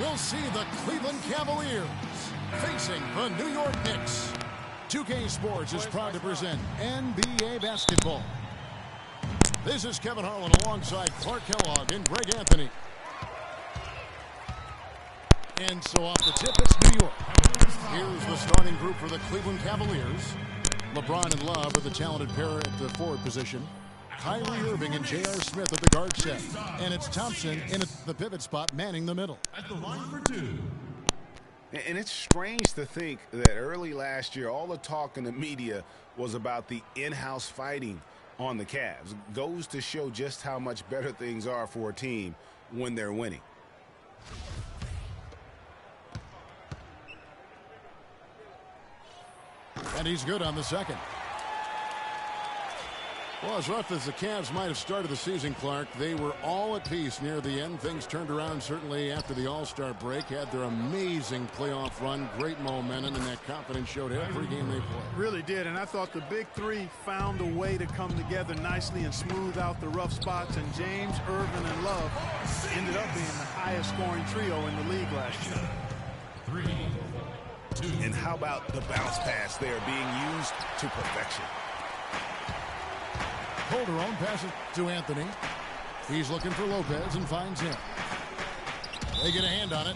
we'll see the Cleveland Cavaliers facing the New York Knicks. 2K Sports is proud to present NBA basketball. This is Kevin Harlan alongside Clark Kellogg and Greg Anthony. And so off the tip, it's New York. Here's the starting group for the Cleveland Cavaliers. LeBron and Love are the talented pair at the forward position. Kyrie Irving and J.R. Smith at the guard set. And it's Thompson in at the pivot spot, manning the middle. At the line for two. And it's strange to think that early last year, all the talk in the media was about the in-house fighting on the Cavs. Goes to show just how much better things are for a team when they're winning. And he's good on the second. Well, as rough as the Cavs might have started the season, Clark, they were all at peace near the end. Things turned around certainly after the All-Star break. Had their amazing playoff run, great momentum, and that confidence showed every game they played. Really did, and I thought the big three found a way to come together nicely and smooth out the rough spots, and James, Irvin, and Love ended up being the highest scoring trio in the league last year. 3, 2. And how about the bounce pass there being used to perfection? Calderon passes to Anthony. He's looking for Lopez and finds him. They get a hand on it.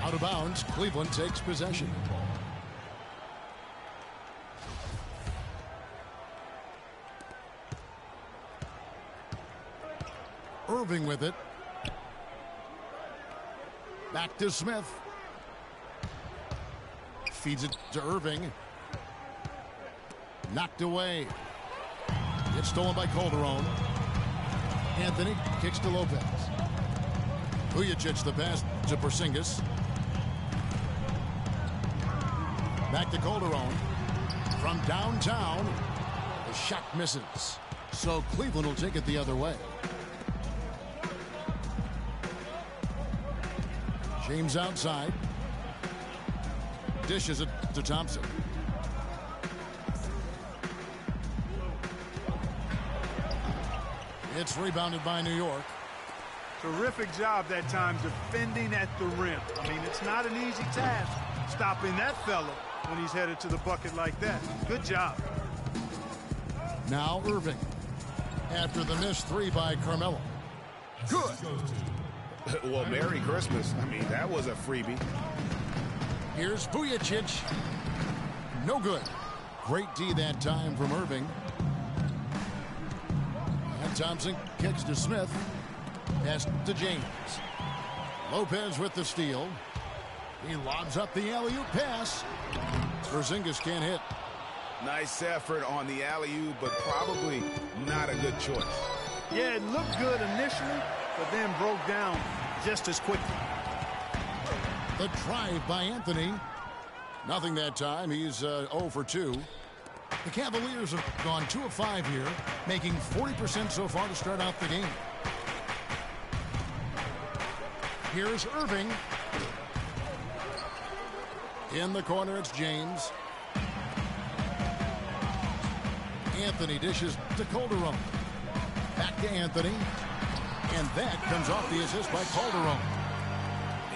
Out of bounds. Cleveland takes possession. Irving with it. Back to Smith. Feeds it to Irving. Knocked away. It's stolen by Calderon. Anthony kicks to Lopez. Vujacic the pass to Porzingis. Back to Calderon. From downtown, the shot misses. So Cleveland will take it the other way. James outside. Dishes it to Thompson. It's rebounded by New York. Terrific job that time defending at the rim. I mean, it's not an easy task stopping that fella when he's headed to the bucket like that. Good job. Now Irving. After the missed three by Carmelo. Good. Well, Merry Christmas. I mean, that was a freebie. Here's Vujacic. No good. Great D that time from Irving. And Thompson kicks to Smith. Pass to James. Lopez with the steal. He lobs up the alley-oop pass. Porzingis can't hit. Nice effort on the alley-oop, but probably not a good choice. Yeah, it looked good initially, but then broke down just as quickly. The drive by Anthony. Nothing that time. He's 0 for 2. The Cavaliers have gone 2 of 5 here, making 40% so far to start out the game. Here's Irving. In the corner, it's James. Anthony dishes to Calderon. Back to Anthony. And that comes off the assist by Calderon.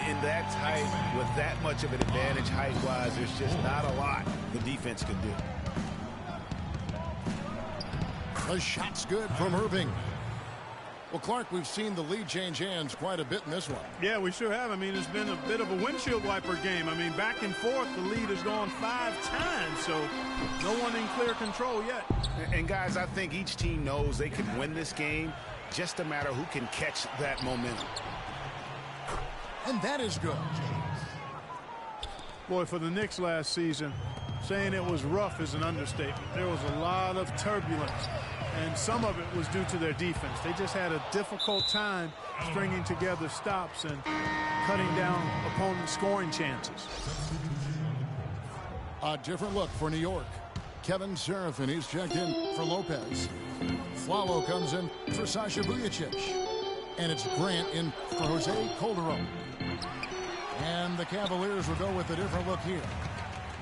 In that tight, with that much of an advantage height-wise, there's just not a lot the defense can do. The shot's good from Irving. Well, Clark, we've seen the lead change hands quite a bit in this one. Yeah, we sure have. I mean, it's been a bit of a windshield wiper game. I mean, back and forth, the lead has gone 5 times, so no one in clear control yet. And guys, I think each team knows they can win this game. Just a matter who can catch that momentum. And that is good. Boy, for the Knicks last season, saying it was rough is an understatement. There was a lot of turbulence, and some of it was due to their defense. They just had a difficult time stringing together stops and cutting down opponents' scoring chances. A different look for New York. Kevin Serafin, he's checked in for Lopez. Flalo comes in for Sasha Vujacic. And it's Grant in for Jose Calderon. And the Cavaliers will go with a different look here.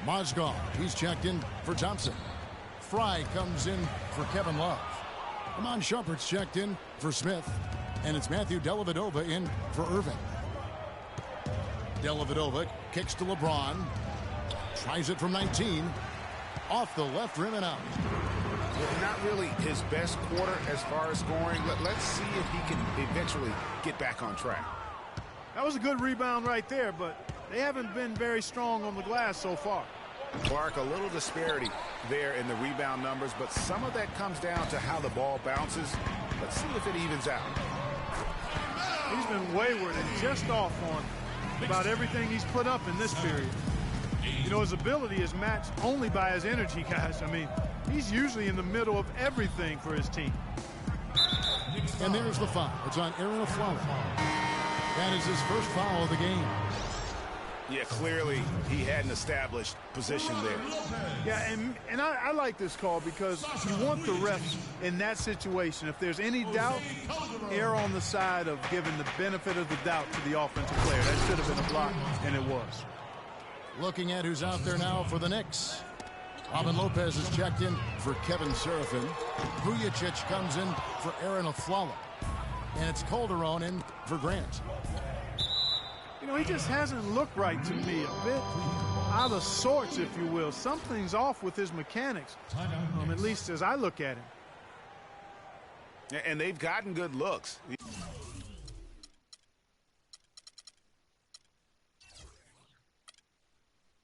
Mozgov, he's checked in for Thompson. Fry comes in for Kevin Love. Amon Shumpert's checked in for Smith. And it's Matthew Dellavedova in for Irving. Dellavedova kicks to LeBron. Tries it from 19. Off the left rim and out. Well, not really his best quarter as far as scoring. Let's see if he can eventually get back on track. That was a good rebound right there, but they haven't been very strong on the glass so far. Clark, a little disparity there in the rebound numbers, but some of that comes down to how the ball bounces. Let's see if it evens out. He's been wayward and just off on about everything he's put up in this period. You know, his ability is matched only by his energy, guys. I mean, he's usually in the middle of everything for his team. And there's the foul. It's on Aaron Aflalo. That is his first foul of the game. Yeah, clearly he had an established position there. Yeah, and I like this call because you want the refs in that situation. If there's any doubt, err on the side of giving the benefit of the doubt to the offensive player. That should have been a block, and it was. Looking at who's out there now for the Knicks. Robin Lopez is checked in for Kevin Serafin. Vujacic comes in for Aaron Aflalo. And it's Calderon in for Grant. You know, he just hasn't looked right to me. A bit out of sorts, if you will. Something's off with his mechanics, at least as I look at him. And they've gotten good looks.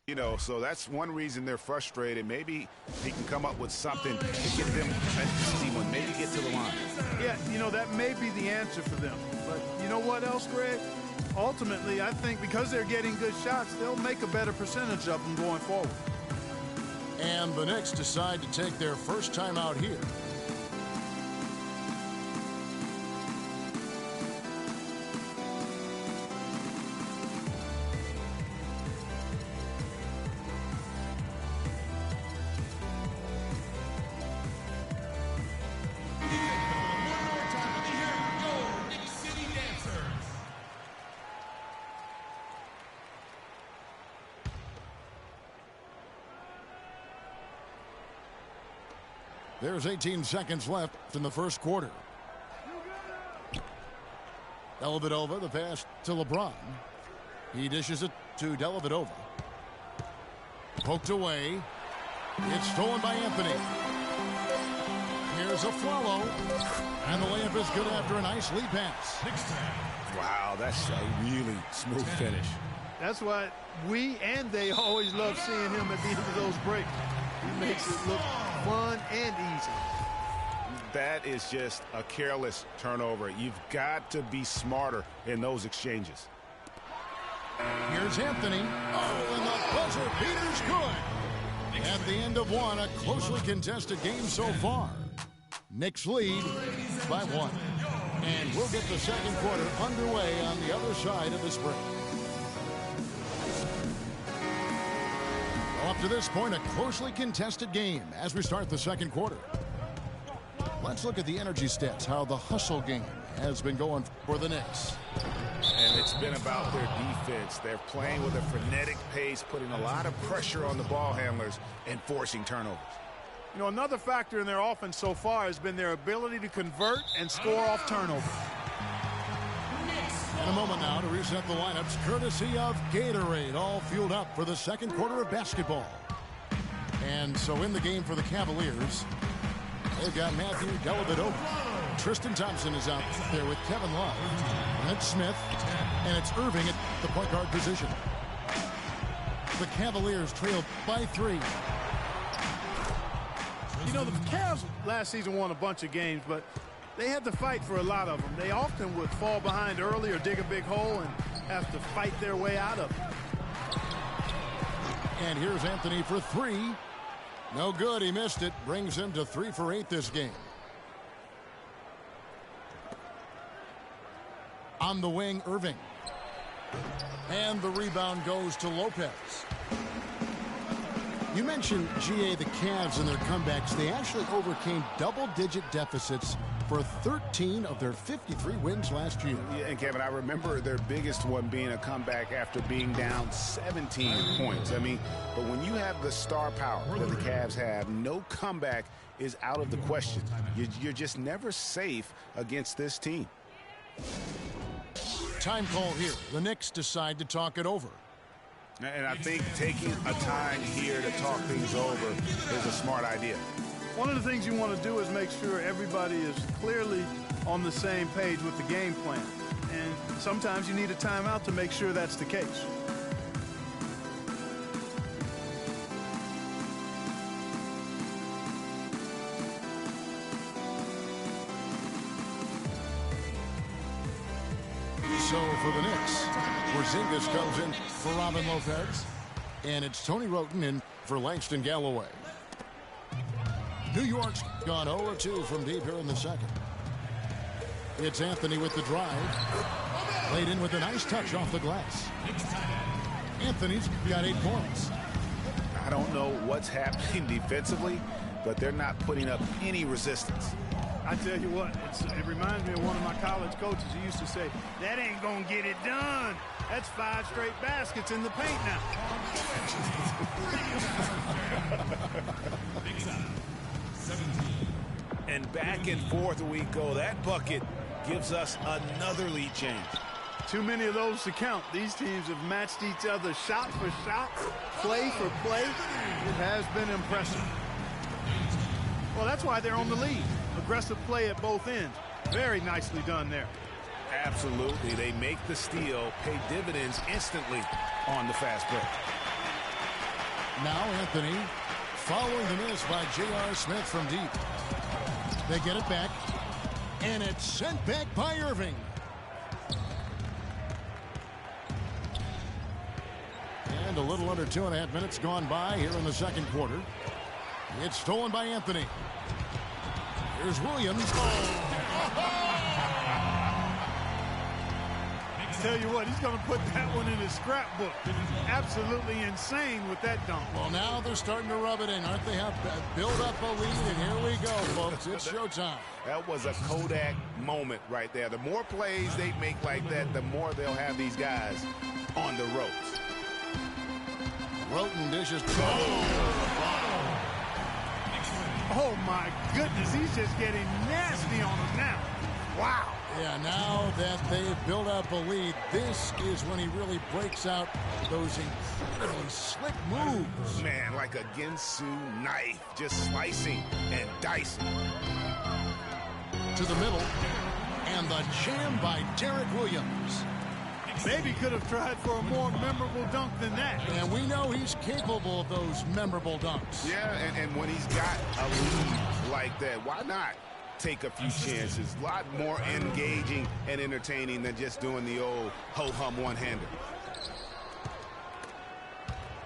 You know, so that's one reason they're frustrated. Maybe he can come up with something to get them an easy one, maybe get to the line. Yeah, you know, that may be the answer for them. But you know what else, Greg? Ultimately, I think because they're getting good shots, they'll make a better percentage of them going forward. And the Knicks decide to take their first time out here. There's 18 seconds left in the first quarter. Dellavedova, the pass to LeBron. He dishes it to Dellavedova. Poked away. It's stolen by Anthony. Here's Aflalo. And the layup is good after a nice lead pass. Wow, that's a really smooth finish. That's why we and they always love seeing him at the end of those breaks. He makes it look fun and easy. That is just a careless turnover. You've got to be smarter in those exchanges. Here's Anthony. Oh, and the buzzer beater's good. At the end of one, a closely contested game so far. Knicks lead by 1. And we'll get the second quarter underway on the other side of this break. Up to this point, a closely contested game as we start the second quarter. Let's look at the energy stats, how the hustle game has been going for the Knicks. And it's been about their defense. They're playing with a frenetic pace, putting a lot of pressure on the ball handlers and forcing turnovers. You know, another factor in their offense so far has been their ability to convert and score off turnovers. In a moment now to reset the lineups, courtesy of Gatorade, all fueled up for the second quarter of basketball. And so in the game for the Cavaliers, they've got Matthew Dellavedova. Tristan Thompson is out there with Kevin Love. And it's Smith, and it's Irving at the point guard position. The Cavaliers trailed by 3. You know, the Cavs last season won a bunch of games, but they had to fight for a lot of them. They often would fall behind early or dig a big hole and have to fight their way out of it. And here's Anthony for 3. No good. He missed it. Brings him to 3 for 8 this game. On the wing, Irving. And the rebound goes to Lopez. You mentioned, GA, the Cavs and their comebacks. They actually overcame double-digit deficits for 13 of their 53 wins last year. Yeah, and Kevin, I remember their biggest one being a comeback after being down 17 points. I mean, but when you have the star power that the Cavs have, no comeback is out of the question. You're just never safe against this team. time call here. The Knicks decide to talk it over. And I think taking a time here to talk things over is a smart idea. One of the things you want to do is make sure everybody is clearly on the same page with the game plan. And sometimes you need a timeout to make sure that's the case. So for the Knicks, Porzingis comes in for Robin Lopez. And it's Tony Roten in for Langston Galloway. New York's gone 0-2 from deep here in the second. It's Anthony with the drive. Laid in with a nice touch off the glass. Anthony's got 8 points. I don't know what's happening defensively, but they're not putting up any resistance. I tell you what, it reminds me of one of my college coaches who used to say, that ain't going to get it done. That's 5 straight baskets in the paint now. And back and forth we go. That bucket gives us another lead change. Too many of those to count. These teams have matched each other shot for shot, play for play. It has been impressive. Well, that's why they're on the lead. Aggressive play at both ends. Very nicely done there. Absolutely. They make the steal, pay dividends instantly on the fast break. Now Anthony following the miss by J.R. Smith from deep. They get it back, and it's sent back by Irving. And a little under 2.5 minutes gone by here in the second quarter. It's stolen by Anthony. Here's Williams. Tell you what, he's going to put that one in his scrapbook. Absolutely insane with that dunk. Well, now they're starting to rub it in, aren't they? Have build up a lead, and here we go, folks. It's showtime. That was a Kodak moment right there. The more plays they make like that, the more they'll have these guys on the ropes. Roten dishes. Oh, my goodness. He's just getting nasty on him now. Wow. Yeah, now that they've built up a lead, this is when he really breaks out those incredibly slick moves. Man, like a Ginsu knife, just slicing and dicing. To the middle, and the jam by Derek Williams. Maybe could have tried for a more memorable dunk than that. And we know he's capable of those memorable dunks. Yeah, and when he's got a lead like that, why not take a few chances? A lot more engaging and entertaining than just doing the old ho-hum one-hander.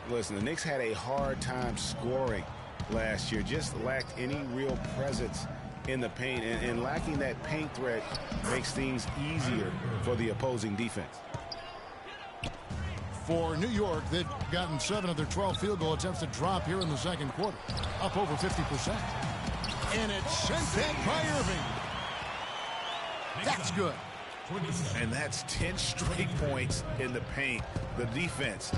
Listen, the Knicks had a hard time scoring last year, just lacked any real presence in the paint, and lacking that paint threat makes things easier for the opposing defense. For New York, they've gotten 7 of their 12 field goal attempts to drop here in the second quarter, up over 50%. And it's sent back by Irving. That's good. And that's 10 straight points in the paint. The defense,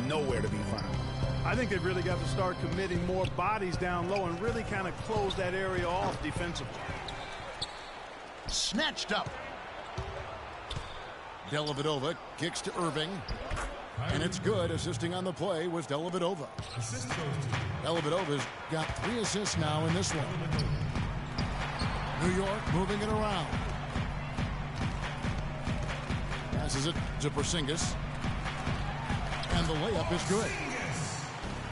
nowhere to be found. I think they've really got to start committing more bodies down low and really kind of close that area off defensively. Snatched up. Dellavedova kicks to Irving. And it's good. Assisting on the play was Dellavedova. Dellavedova's got 3 assists now in this one. New York moving it around. Passes it to Porzingis. And the layup is good.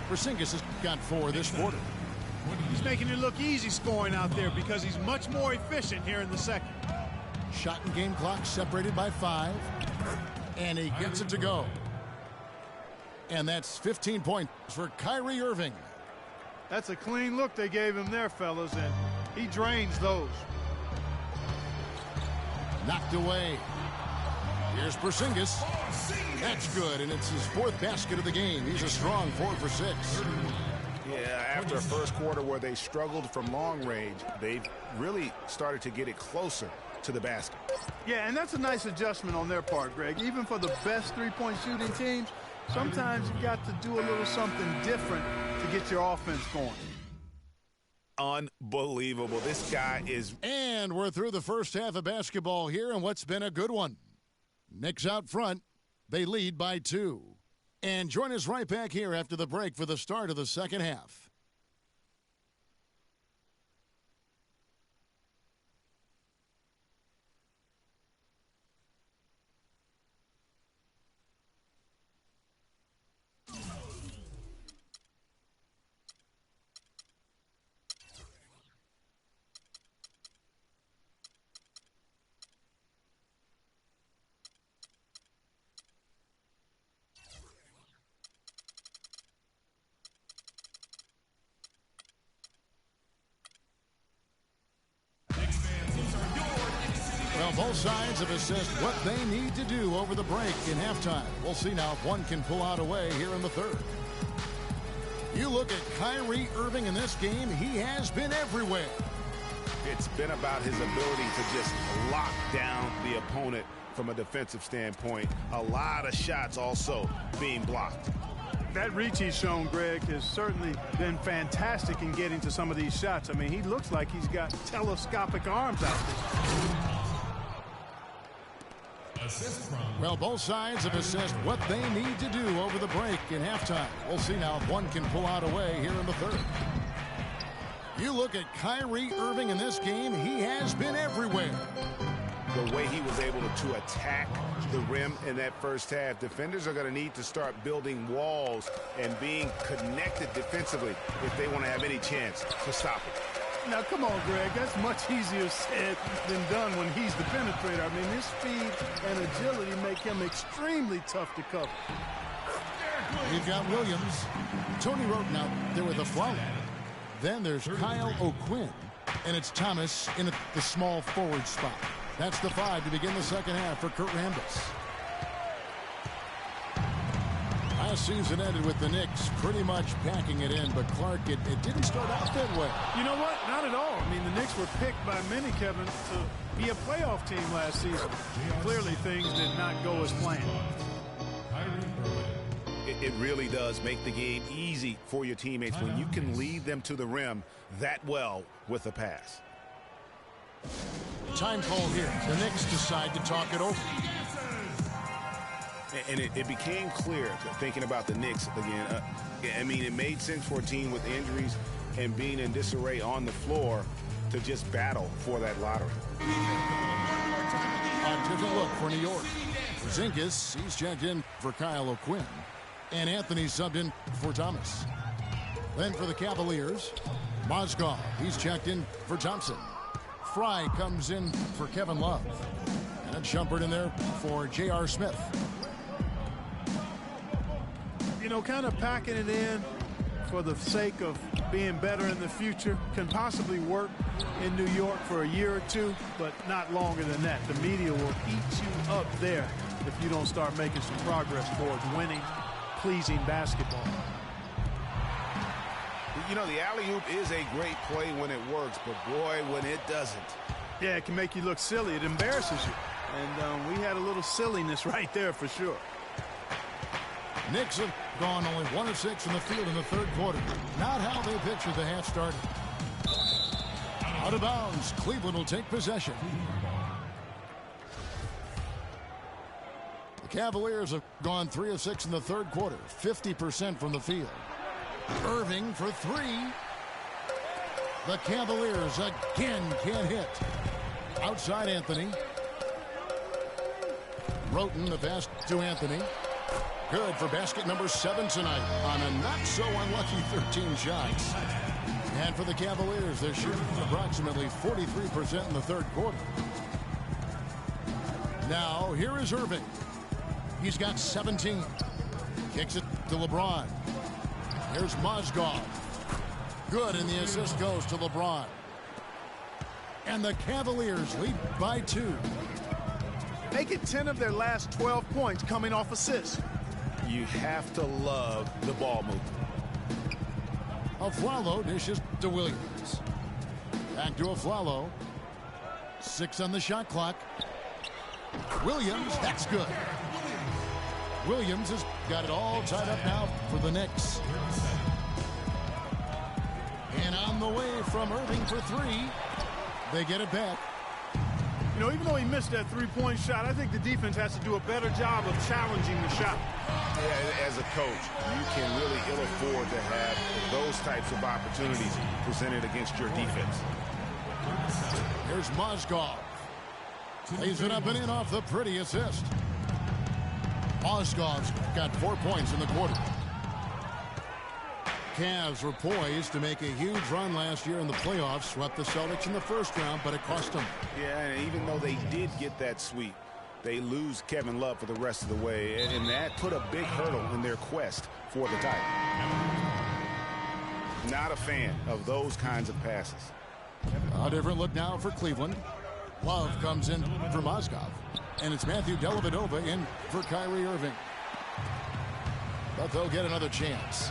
Porzingis has got 4 this quarter. He's making it look easy scoring out there because he's much more efficient here in the second. Shot and game clock separated by 5. And he gets it to go. And that's 15 points for Kyrie Irving. That's a clean look they gave him there, fellas, and he drains those. Knocked away. Here's Porzingis. That's good, and it's his 4th basket of the game. He's a strong 4 for 6. Yeah, after a first quarter where they struggled from long range, they've really started to get it closer to the basket. Yeah, and that's a nice adjustment on their part, Greg. Even for the best three-point shooting teams, sometimes you've got to do a little something different to get your offense going. Unbelievable. This guy is... And we're through the first half of basketball here, and what's been a good one. Knicks out front. They lead by 2. And join us right back here after the break for the start of the second half. Well, both sides have assessed what they need to do over the break in halftime. We'll see now if one can pull out a way here in the third. You look at Kyrie Irving in this game, he has been everywhere. It's been about his ability to just lock down the opponent from a defensive standpoint. A lot of shots also being blocked. That reach he's shown, Greg, has certainly been fantastic in getting to some of these shots. I mean, he looks like he's got telescopic arms out there. Well, both sides have assessed what they need to do over the break in halftime. We'll see now if one can pull out a way here in the third. You look at Kyrie Irving in this game, he has been everywhere. The way he was able to attack the rim in that first half, defenders are going to need to start building walls and being connected defensively if they want to have any chance to stop it. Now, come on, Greg. That's much easier said than done when he's the penetrator. I mean, his speed and agility make him extremely tough to cover. You've got Williams. Tony Roten out there with a foul. Then there's Kyle O'Quinn. And it's Thomas in the small forward spot. That's the 5 to begin the second half for Kurt Rambis. Last season ended with the Knicks pretty much packing it in, but Clark, it didn't start out that way. You know what? Not at all. I mean, the Knicks were picked by many, Kevin, to be a playoff team last season. Clearly, things did not go as planned. It really does make the game easy for your teammates when you can lead them to the rim that well with a pass. Time call here. The Knicks decide to talk it over. And it became clear, thinking about the Knicks again, I mean, it made sense for a team with injuries and being in disarray on the floor to just battle for that lottery. A different look for New York. Zinkis, he's checked in for Kyle O'Quinn. And Anthony subbed in for Thomas. Then for the Cavaliers, Mozgov, he's checked in for Thompson. Fry comes in for Kevin Love. And Shumpert in there for J.R. Smith. You know, kind of packing it in for the sake of being better in the future can possibly work in New York for a year or two, but not longer than that. The media will eat you up there if you don't start making some progress towards winning, pleasing basketball. You know, the alley-oop is a great play when it works, but boy, when it doesn't. Yeah, it can make you look silly. It embarrasses you. And we had a little silliness right there for sure. Knicks have gone only 1 of 6 from the field in the third quarter. Not how they pictured the half started. Out of bounds. Cleveland will take possession. The Cavaliers have gone 3 of 6 in the third quarter. 50% from the field. Irving for 3. The Cavaliers again can't hit. Outside Anthony. Roten, the pass to Anthony. Good for basket number 7 tonight on a not-so-unlucky 13 shots. And for the Cavaliers, they're shooting approximately 43% in the third quarter. Now, here is Irving. He's got 17. Kicks it to LeBron. Here's Mozgov. Good, and the assist goes to LeBron. And the Cavaliers lead by 2. Make it 10 of their last 12 points coming off assists. You have to love the ball movement. Aflalo dishes to Williams. Back to Aflalo. 6 on the shot clock. Williams, that's good. Williams has got it all tied up now for the Knicks. And on the way from Irving for 3. They get it back. You know, even though he missed that three-point shot, I think the defense has to do a better job of challenging the shot. Yeah, as a coach, you can really ill afford to have those types of opportunities presented against your defense. Here's Mozgov. Lays it up and in off the pretty assist. Mozgov's got 4 points in the quarter. Cavs were poised to make a huge run last year in the playoffs. Swept the Celtics in the first round, but it cost them. Yeah, and even though they did get that sweep, they lose Kevin Love for the rest of the way, and that put a big hurdle in their quest for the title. Not a fan of those kinds of passes. A different look now for Cleveland. Love comes in for Mozgov, and it's Matthew Dellavedova in for Kyrie Irving. But they'll get another chance.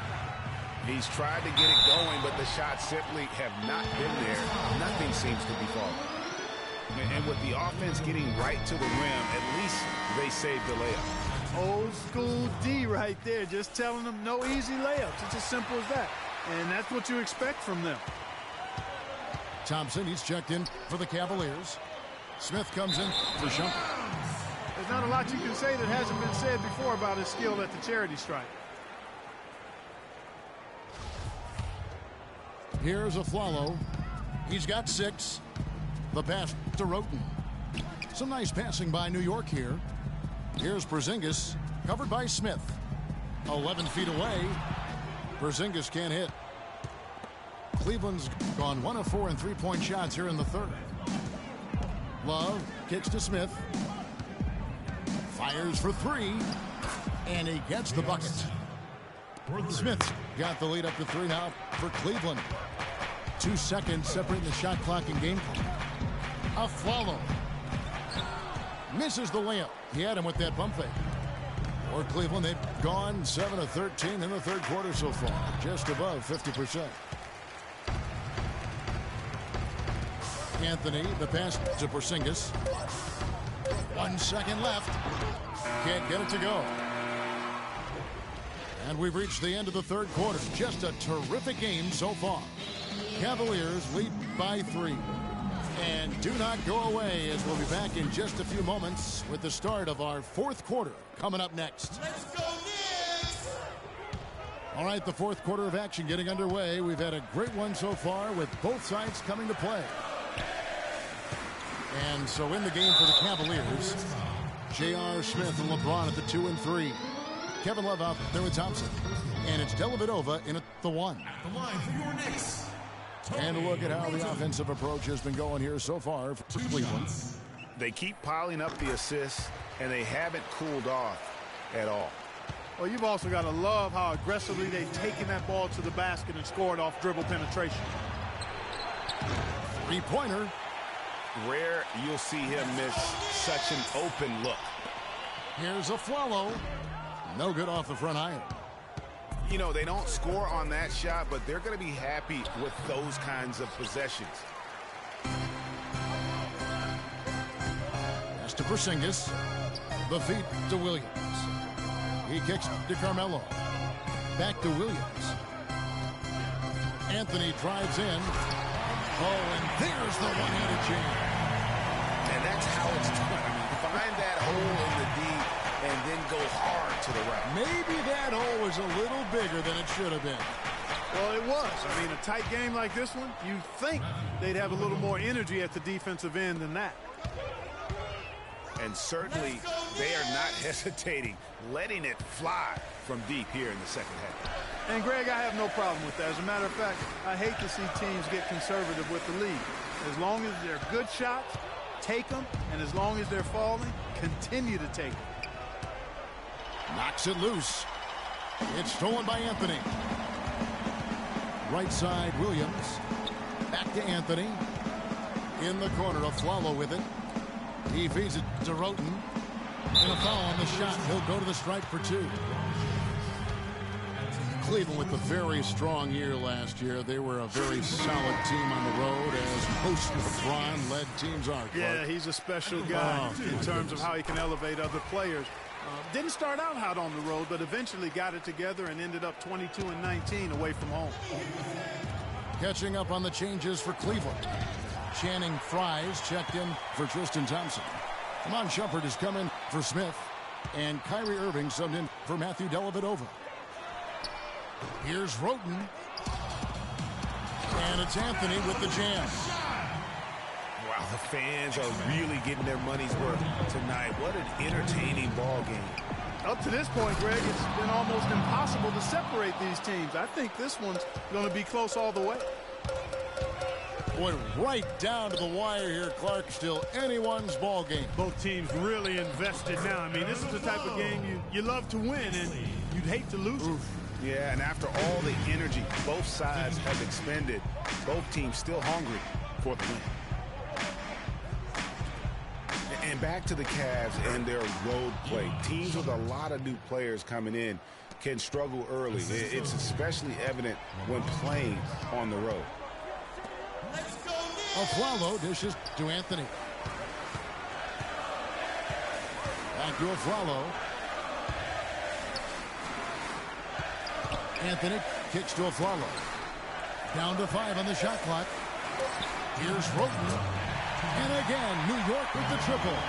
He's tried to get it going, but the shots simply have not been there. Nothing seems to be falling. And with the offense getting right to the rim, at least they saved the layup. Old school D right there, just telling them no easy layups. It's as simple as that. And that's what you expect from them. Thompson, he's checked in for the Cavaliers. Smith comes in for Shumpert. There's not a lot you can say that hasn't been said before about his skill at the charity stripe. Here's Aflalo. He's got 6. The pass to Roten. Some nice passing by New York here. Here's Porzingis, covered by Smith. 11 feet away. Porzingis can't hit. Cleveland's gone 1 of 4 in three-point shots here in the third. Love kicks to Smith. Fires for 3. And he gets the bucket. Smith's got the lead up to 3 now for Cleveland. 2 seconds separating the shot clock and game clock. Aflalo misses the layup. He had him with that pump fake. For Cleveland, they've gone 7 of 13 in the third quarter so far, just above 50%. Anthony, the pass to Porzingis. 1 second left. Can't get it to go. And we've reached the end of the third quarter. Just a terrific game so far. Cavaliers lead by 3. And do not go away, as we'll be back in just a few moments with the start of our fourth quarter coming up next. Let's go Knicks! All right, the fourth quarter of action getting underway. We've had a great one so far with both sides coming to play. And so in the game for the Cavaliers, J.R. Smith and LeBron at the 2 and 3. Kevin Love out there with Thompson. And it's Dellavedova in at the 1. At the line for your Knicks. And a look at how the offensive approach has been going here so far for Cleveland. They keep piling up the assists, and they haven't cooled off at all. Well, you've also got to love how aggressively they've taken that ball to the basket and scored off dribble penetration. Three-pointer. Rare you'll see him miss such an open look. Here's Aflalo. No good off the front iron. You know, they don't score on that shot, but they're going to be happy with those kinds of possessions. Pass to Porzingis. The feet to Williams. He kicks to Carmelo. Back to Williams. Anthony drives in. Oh, and there's the one-handed jam. And that's how it's done. I mean, find that hole in the D and then go hard to the right. Maybe that hole was a little bigger than it should have been. Well, it was. I mean, a tight game like this one, you'd think they'd have a little more energy at the defensive end than that. And certainly they are not hesitating, letting it fly from deep here in the second half. And, Greg, I have no problem with that. As a matter of fact, I hate to see teams get conservative with the lead. As long as they're good shots, take them. And as long as they're falling, continue to take them. Knocks it loose. It's stolen by Anthony. Right side, Williams. Back to Anthony. In the corner, Aflalo with it. He feeds it to Roten. And a foul on the shot. He'll go to the stripe for 2. Cleveland with a very strong year last year. They were a very solid team on the road, as most LeBron-led teams are. Clark. Yeah, he's a special guy in terms of how he can elevate other players. Didn't start out hot on the road, but eventually got it together and ended up 22 and 19 away from home. Catching up on the changes for Cleveland. Channing Fries checked in for Tristan Thompson. Amon Shumpert has come in for Smith. And Kyrie Irving subbed in for Matthew Dellavedova. Here's Roten. And it's Anthony with the jam. Wow, the fans are really getting their money's worth tonight. What an entertaining ball game. Up to this point, Greg, it's been almost impossible to separate these teams. I think this one's going to be close all the way. Boy, right down to the wire here, Clark. Still anyone's ball game. Both teams really invested now. I mean, this is the type of game you love to win, and you'd hate to lose it. Yeah, and after all the energy both sides have expended, both teams still hungry for the win. And back to the Cavs and their road play. Teams with a lot of new players coming in can struggle early. It's especially evident when playing on the road. Aflalo dishes to Anthony. Back to Aflalo. Anthony kicks to Aflalo. Down to 5 on the shot clock. Here's Roten. And again, New York with the triple.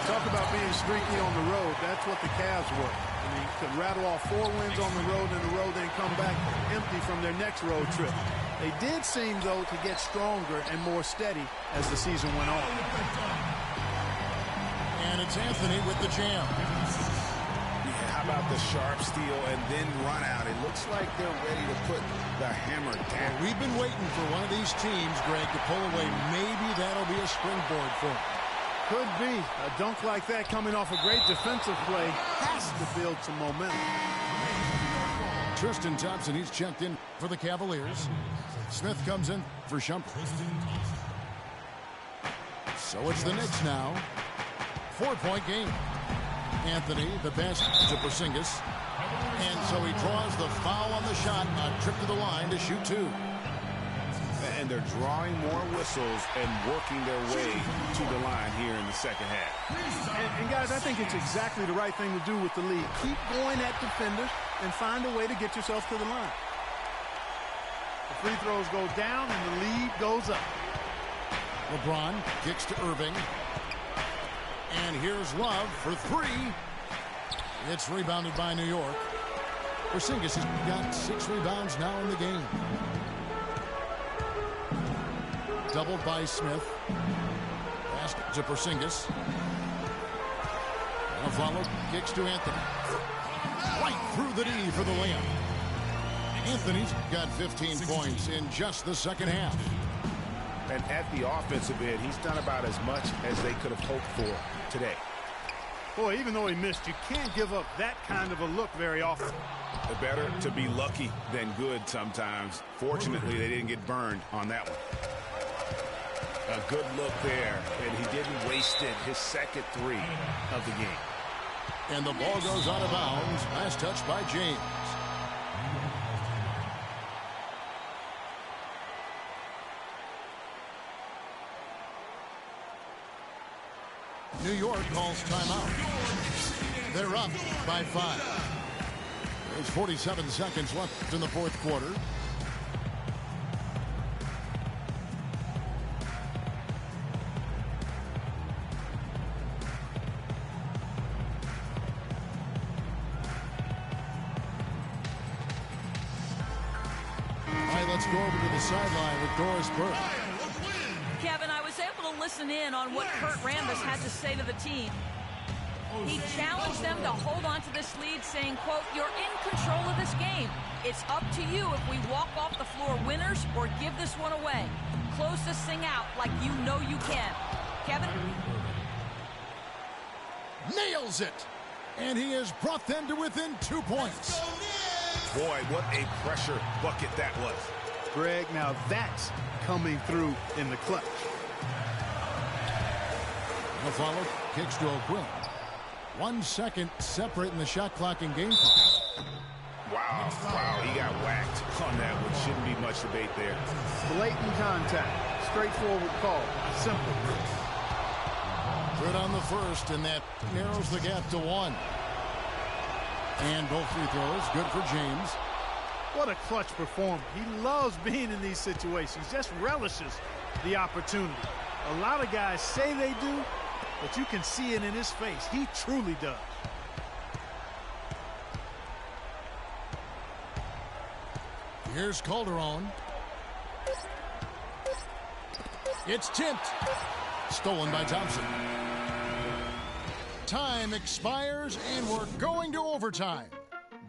Talk about being streaky on the road. That's what the Cavs were. I mean, could rattle off 4 wins on the road in a row, then come back empty from their next road trip. They did seem, though, to get stronger and more steady as the season went on. And it's Anthony with the jam. How about the sharp steal and then run out? It looks like they're ready to put the hammer down. We've been waiting for one of these teams, Greg, to pull away. Maybe that'll be a springboard for them. Could be. A dunk like that coming off a great defensive play has to build some momentum. Tristan Thompson, he's checked in for the Cavaliers. Smith comes in for Shumpert. So it's the Knicks now. 4-point game. Anthony, the pass to Porzingis. And so he draws the foul on the shot. A trip to the line to shoot 2. And they're drawing more whistles and working their way to the line here in the second half. And guys, I think it's exactly the right thing to do with the lead. Keep going at defenders and find a way to get yourself to the line. The free throws go down and the lead goes up. LeBron kicks to Irving. And here's Love for 3. It's rebounded by New York. Porzingis has got 6 rebounds now in the game. Doubled by Smith. Pass to Porzingis. Aflalo kicks to Anthony. Right through the D for the layup. Anthony's got 15 points in just the second half. And at the offensive end, he's done about as much as they could have hoped for today. Boy, even though he missed, you can't give up that kind of a look very often. Better to be lucky than good sometimes. Fortunately, they didn't get burned on that one. A good look there, and he didn't waste it. His second 3 of the game. And the ball goes out of bounds. Last touch by James. New York calls timeout. They're up by 5. There's 47 seconds left in the fourth quarter. Let's go over to the sideline with Doris Burke. Kevin, I was able to listen in on what Kurt Rambis had to say to the team. He challenged them to hold on to this lead, saying, quote, "You're in control of this game. It's up to you if we walk off the floor winners or give this one away. Close this thing out like you know you can." Kevin? Nails it. And he has brought them to within 2 points. Boy, what a pressure bucket that was. Greg, now that's coming through in the clutch. Aflalo kicks to O'Quinn. 1 second separating the shot clock and game clock. Wow, he got whacked on that one. Shouldn't be much debate there. Blatant contact. Straightforward call. Simple. Good on the first, and that narrows the gap to 1. And both free throws, good for James. What a clutch performer. He loves being in these situations, just relishes the opportunity. A lot of guys say they do, but you can see it in his face. He truly does. Here's Calderon. It's tipped. Stolen by Thompson. Time expires, and we're going to overtime.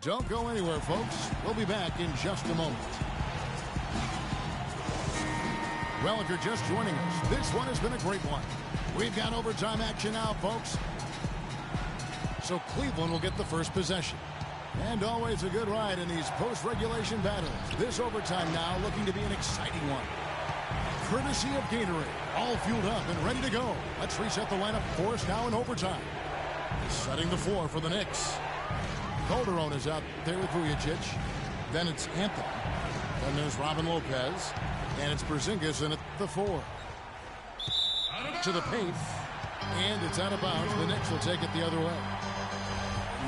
Don't go anywhere, folks. We'll be back in just a moment. Well, if you're just joining us, this one has been a great one. We've got overtime action now, folks. So Cleveland will get the first possession. And always a good ride in these post-regulation battles. This overtime now looking to be an exciting one. Courtesy of Gatorade, all fueled up and ready to go. Let's reset the lineup for us now in overtime. Setting the floor for the Knicks. Calderon is out there with Vujacic. Then it's Anthony. Then there's Robin Lopez. And it's Porzingis in at the 4. To the paint. And it's out of bounds. The Knicks will take it the other way.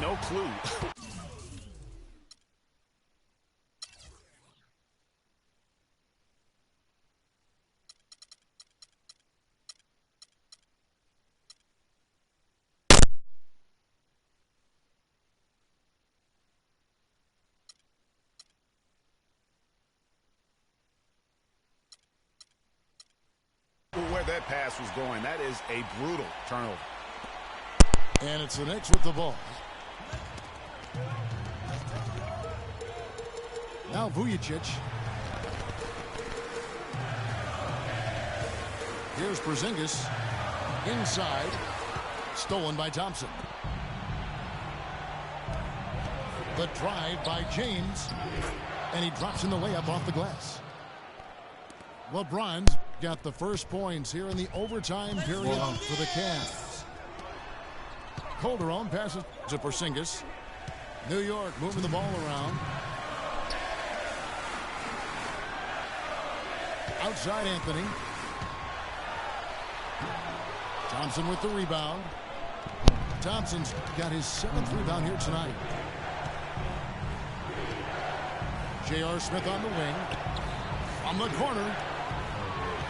No clue. Where that pass was going, that is a brutal turnover. And it's the Knicks with the ball. Now Vujacic. Here's Porzingis. Inside. Stolen by Thompson. The drive by James. And he drops in the layup off the glass. LeBron's got the first points here in the overtime period for the Cavs. Calderon passes to Porzingis. New York moving the ball around. Outside Anthony. Thompson with the rebound. Thompson's got his 7th rebound here tonight. J.R. Smith on the wing. From the corner.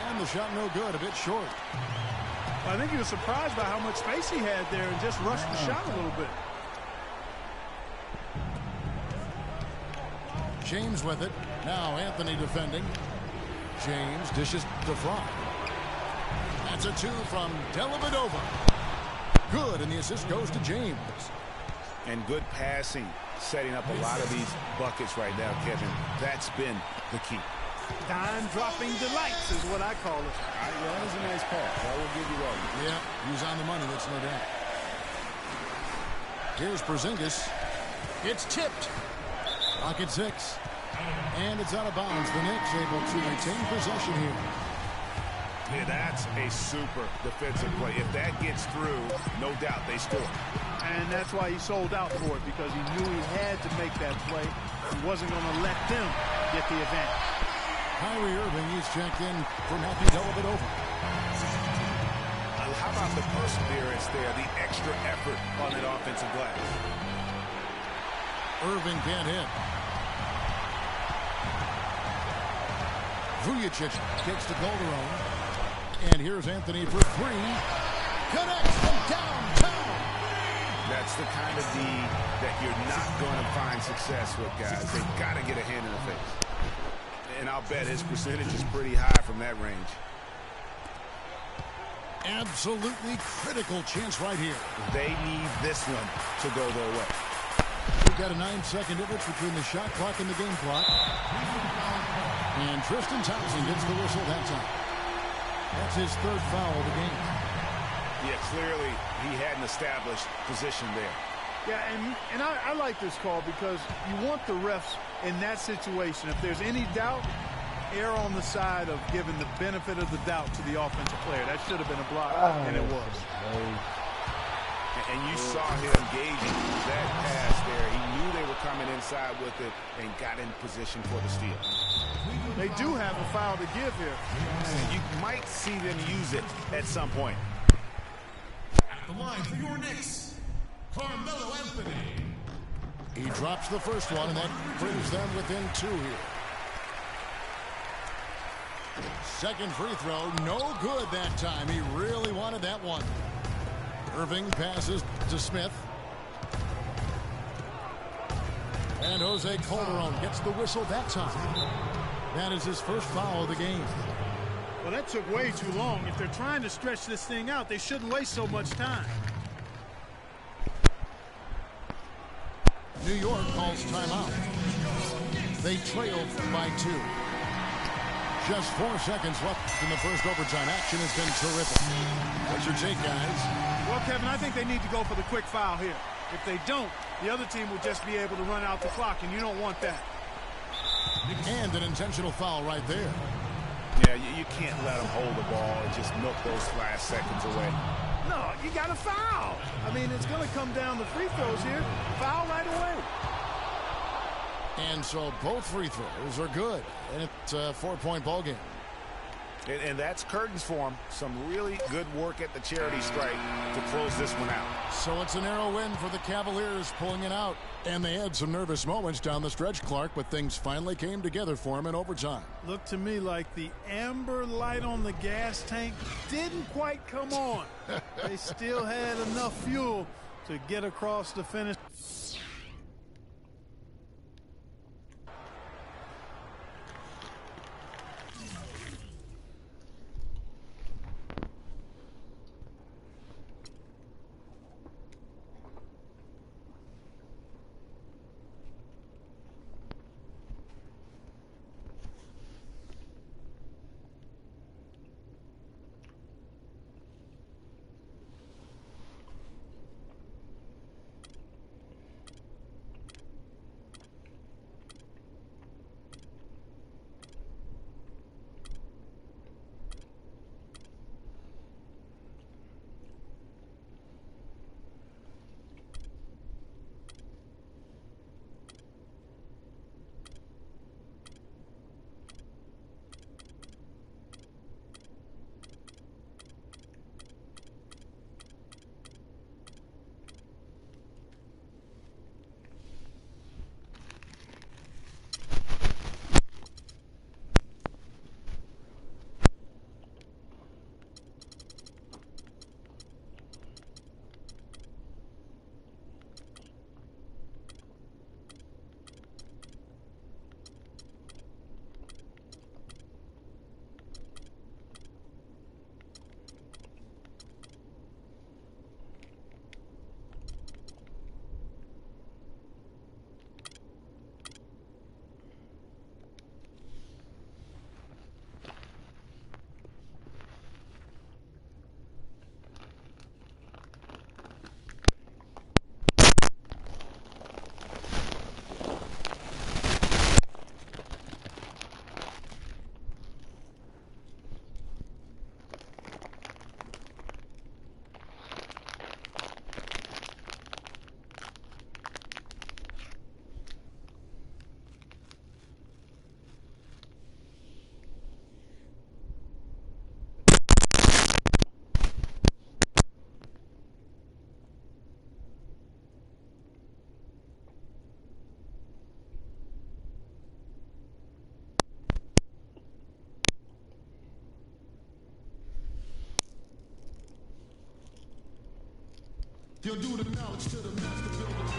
And the shot no good, a bit short. I think he was surprised by how much space he had there and just rushed the shot a little bit. James with it. Now Anthony defending. James dishes to Fry. That's a 2 from Dellavedova. Good, and the assist goes to James. And good passing, setting up a lot of these buckets right now, Kevin. That's been the key. Dime-dropping delights is what I call it. Yeah, that was a nice pass. I will give you that. Yeah, he's on the money, that's no doubt. Here's Porzingis. It's tipped. Clock at 6. And it's out of bounds. The Knicks able to retain possession here. Yeah, that's a super defensive play. If that gets through, no doubt they score. And that's why he sold out for it, because he knew he had to make that play. He wasn't going to let them get the advantage. Kyrie Irving, he's checked in for Matthew Dellavedova. How about the perseverance there, the extra effort on that offensive glass? Irving can't hit. Vujacic kicks to Calderon. And here's Anthony for 3. Connects from downtown. That's the kind of D that you're not going to find success with, guys. They've got to get a hand in the face. And I'll bet his percentage is pretty high from that range. Absolutely critical chance right here. They need this one to go their way. We've got a 9-second difference between the shot clock and the game clock. And Tristan Thompson gets the whistle that time. That's his 3rd foul of the game. Yeah, clearly he had an established position there. Yeah, and I like this call because you want the refs in that situation. If there's any doubt, err on the side of giving the benefit of the doubt to the offensive player. That should have been a block, and it was. And you saw him gauging that pass there. He knew they were coming inside with it and got in position for the steal. They do have a foul to give here. You might see them use it at some point. At the line for your Knicks, Carmelo Anthony. He drops the first one, and that brings them within 2 here. Second free throw, no good that time. He really wanted that one. Irving passes to Smith. And Jose Calderon gets the whistle that time. That is his first foul of the game. Well, that took way too long. If they're trying to stretch this thing out, they shouldn't waste so much time. New York calls timeout. They trail by 2. Just 4 seconds left in the first overtime. Action has been terrific. What's your take, guys? Well, Kevin, I think they need to go for the quick foul here. If they don't, the other team will just be able to run out the clock, and you don't want that. And an intentional foul right there. Yeah, you can't let them hold the ball and just milk those last seconds away. No, you got to foul. I mean, it's going to come down to free throws here. Foul right away. And so both free throws are good. And it's a 4-point ball game. And that's curtains for them. Some really good work at the charity stripe to close this one out. So it's a narrow win for the Cavaliers, pulling it out. And they had some nervous moments down the stretch, Clark, but things finally came together for them in overtime. Looked to me like the amber light on the gas tank didn't quite come on. They still had enough fuel to get across the finish.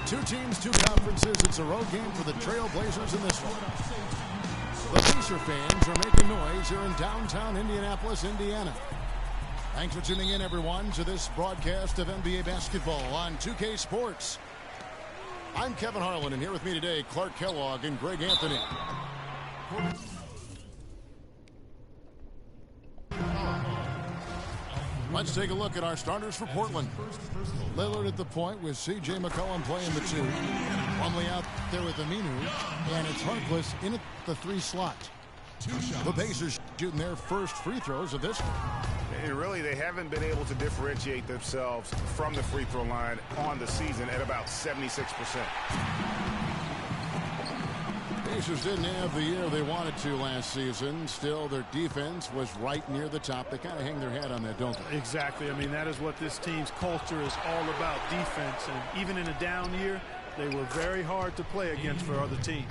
Two teams, two conferences. It's a road game for the Trailblazers in this one. The Pacer fans are making noise here in downtown Indianapolis, Indiana. Thanks for tuning in, everyone, to this broadcast of NBA basketball on 2K Sports. I'm Kevin Harlan, and here with me today, Clark Kellogg and Greg Anthony. Let's take a look at our starters for Portland. Lillard at the point with C.J. McCollum playing the 2. Plumlee out there with Aminu, and it's Harkless in at the 3 slot. The Pacers shooting their first free throws of this one. And really, they haven't been able to differentiate themselves from the free throw line on the season at about 76%. Pacers didn't have the year they wanted to last season. Still, their defense was right near the top. They kind of hang their hat on that, don't they? Exactly. I mean, that is what this team's culture is all about, defense. And even in a down year, they were very hard to play against for other teams.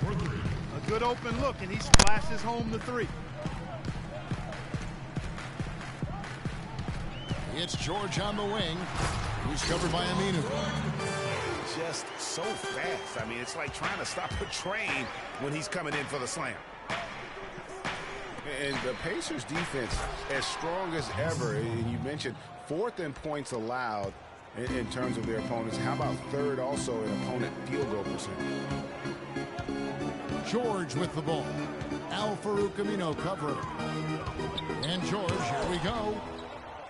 A good open look, and he splashes home the three. It's George on the wing, who's covered by Aminu. Just so fast. I mean, it's like trying to stop a train when he's coming in for the slam. And the Pacers defense as strong as ever. And you mentioned fourth in points allowed in terms of their opponents. How about third also in opponent field goal percentage? George with the ball. Al-Farouq Aminu covering. And George, here we go.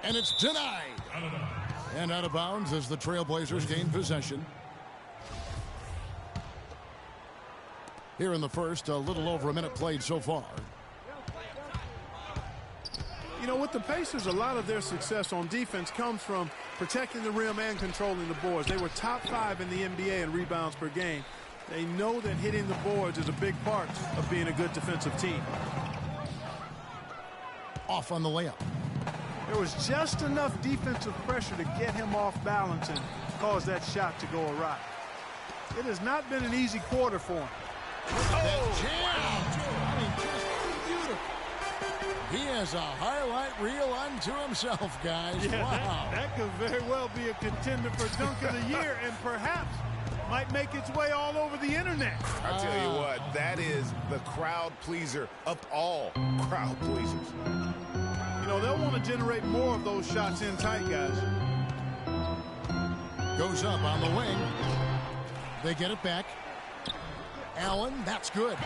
And it's denied. And out of bounds as the Trailblazers gain possession. Here in the first, a little over a minute played so far. You know, with the Pacers, a lot of their success on defense comes from protecting the rim and controlling the boards. They were top 5 in the NBA in rebounds per game. They know that hitting the boards is a big part of being a good defensive team. Off on the layup. There was just enough defensive pressure to get him off balance and cause that shot to go awry. It has not been an easy quarter for him. Oh, jam! I mean, just beautiful. He has a highlight reel unto himself, guys. Yeah, wow. that could very well be a contender for Dunk of the Year and perhaps might make its way all over the internet. I'll tell you what, that is the crowd pleaser of all crowd pleasers. You know, they'll want to generate more of those shots in tight, guys. Goes up on the wing. They get it back. Allen, that's good.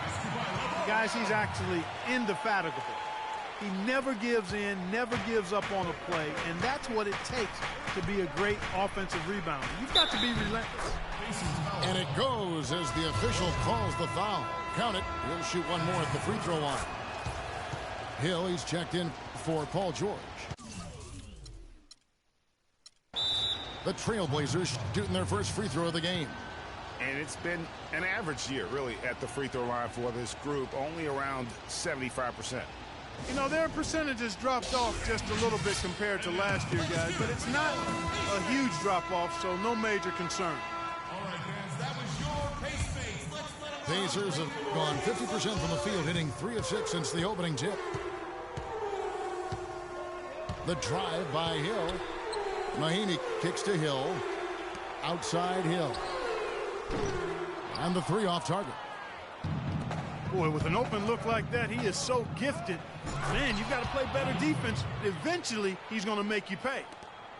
Guys, he's actually indefatigable. He never gives in, never gives up on a play, and that's what it takes to be a great offensive rebounder. You've got to be relentless. And it goes as the official calls the foul. Count it. He'll shoot one more at the free throw line. Hill, he's checked in for Paul George. The Trailblazers shooting their first free throw of the game. And it's been an average year, really, at the free throw line for this group, only around 75%. You know, their percentages dropped off just a little bit compared to last year, guys, but it's not a huge drop-off, so no major concern. All right, fans, that was your pace phase. Let's let them Pacers have gone 50% from the field, hitting 3 of 6 since the opening tip. The drive by Hill. Mahinmi kicks to Hill. Outside Hill. And the 3 off target. Boy, with an open look like that, he is so gifted. Man, you've got to play better defense. Eventually, he's going to make you pay.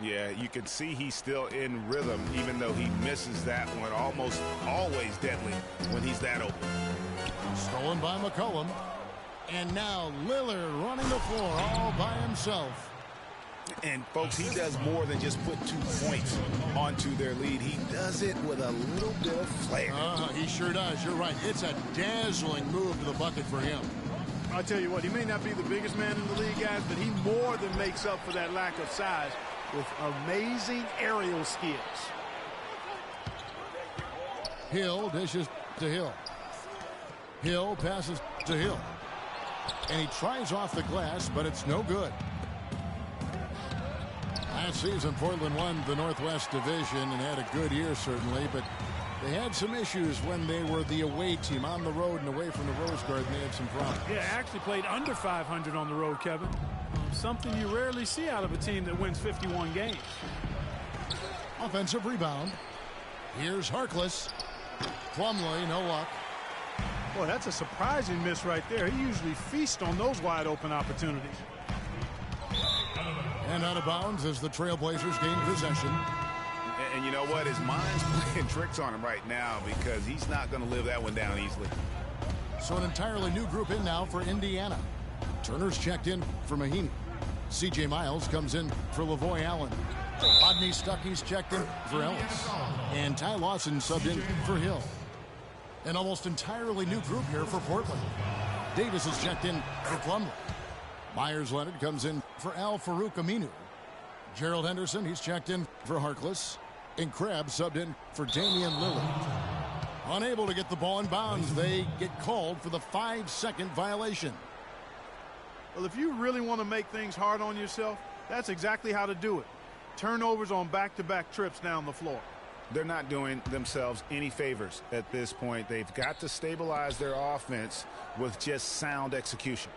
Yeah, you can see he's still in rhythm, even though he misses that one. Almost always deadly when he's that open. Stolen by McCollum. And now Lillard running the floor all by himself. And, folks, he does more than just put 2 points onto their lead. He does it with a little bit of flair. He sure does. You're right. It's a dazzling move to the bucket for him. I'll tell you what, he may not be the biggest man in the league, guys, but he more than makes up for that lack of size with amazing aerial skills. Hill dishes to Hill. Hill passes to Hill. And he tries off the glass, but it's no good. Last season, Portland won the Northwest Division and had a good year, certainly, but they had some issues when they were the away team on the road and away from the Rose Garden. They had some problems. Yeah, actually played under 500 on the road, Kevin. Something you rarely see out of a team that wins 51 games. Offensive rebound. Here's Harkless. Plumlee, no luck. Boy, that's a surprising miss right there. He usually feasts on those wide open opportunities. And out of bounds as the Trailblazers gain possession. And you know what? His mind's playing tricks on him right now because he's not going to live that one down easily. So an entirely new group in now for Indiana. Turner's checked in for Mahinmi. C.J. Miles comes in for Lavoy Allen. Rodney Stuckey's checked in for Ellis. And Ty Lawson subbed in for Hill. An almost entirely new group here for Portland. Davis is checked in for Plumlee. Myers Leonard comes in for Al-Farouq Aminu. Gerald Henderson, he's checked in for Harkless. And Krabs subbed in for Damian Lillard. Unable to get the ball in bounds, they get called for the 5-second violation. Well, if you really want to make things hard on yourself, that's exactly how to do it. Turnovers on back-to-back trips down the floor. they're not doing themselves any favors at this point. They've got to stabilize their offense with just sound execution.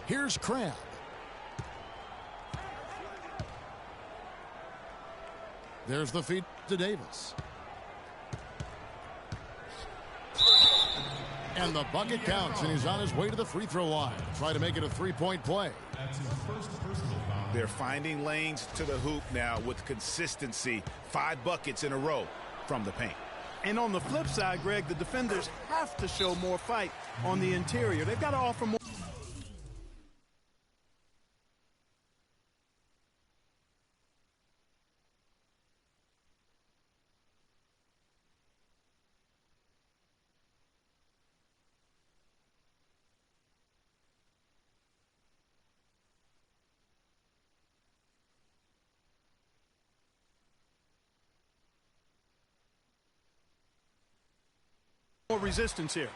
Here's Crabb. There's the feed to Davis. And the bucket counts, and he's on his way to the free throw line. Try to make it a three-point play. That's his first personal foul. They're finding lanes to the hoop now with consistency. 5 buckets in a row from the paint. And on the flip side, Greg, the defenders have to show more fight on the interior. They've got to offer more. Resistance here.